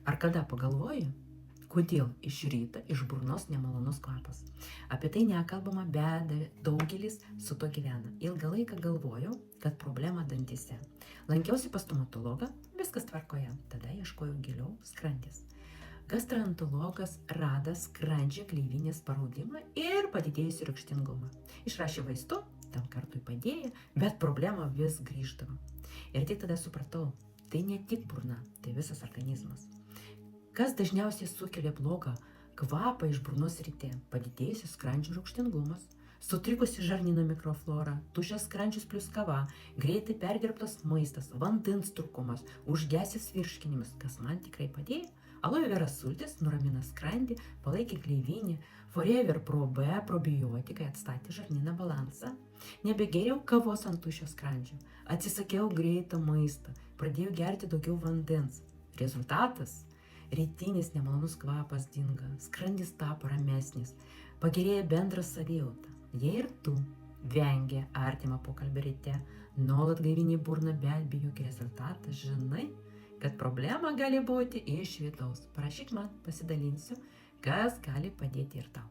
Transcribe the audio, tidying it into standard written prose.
Ar kada pagalvoji, kodėl iš ryto iš burnos nemalonus kvapas? Apie tai nekalbama, bet daugelis su to gyvena. Ilgą laiką galvojau, kad problema dantyse. Lankiausi pas stomatologą, viskas tvarkoje. Tada ieškojau giliau - skrandis. Gastroenterologas rado skrandžio gleivinės paraudimą ir padidėjusį rūgštingumą. Išrašė vaistų, tam kartui padėjo, bet problema vis grįždavo. Ir tik tada supratau, tai ne tik burna, tai visas organizmas. Kas dažniausiai sukelia blogą kvapą iš burnos ryte? Padidėjusios skrandžio rūgštingumas, sutrikusi žarnyno mikroflora, tuščias skrandžius plus kava, greitai perdirbtas maistas, vandens trūkumas, užgesęs virškinimas, kas man tikrai padėjo. Aloe vera sultis nuramina skrandį, palaikė gleivinę, Forever Pro B probiotikai atstatė žarnyno balansą. Nebegėriau kavos ant tuščio skrandžio, atsisakiau greito maisto, pradėjau gerti daugiau vandens. Rezultatas? Rytinis nemalonus kvapas dinga, skrandis tapo ramesnis, pagerėja bendra savijauta. Jei ir tu vengia artimą pokalbį ryte, nuolat gaivini burną, bet bijok rezultatą, žinai, kad problema gali būti iš vidaus. Parašyk man, pasidalinsiu, kas gali padėti ir tau.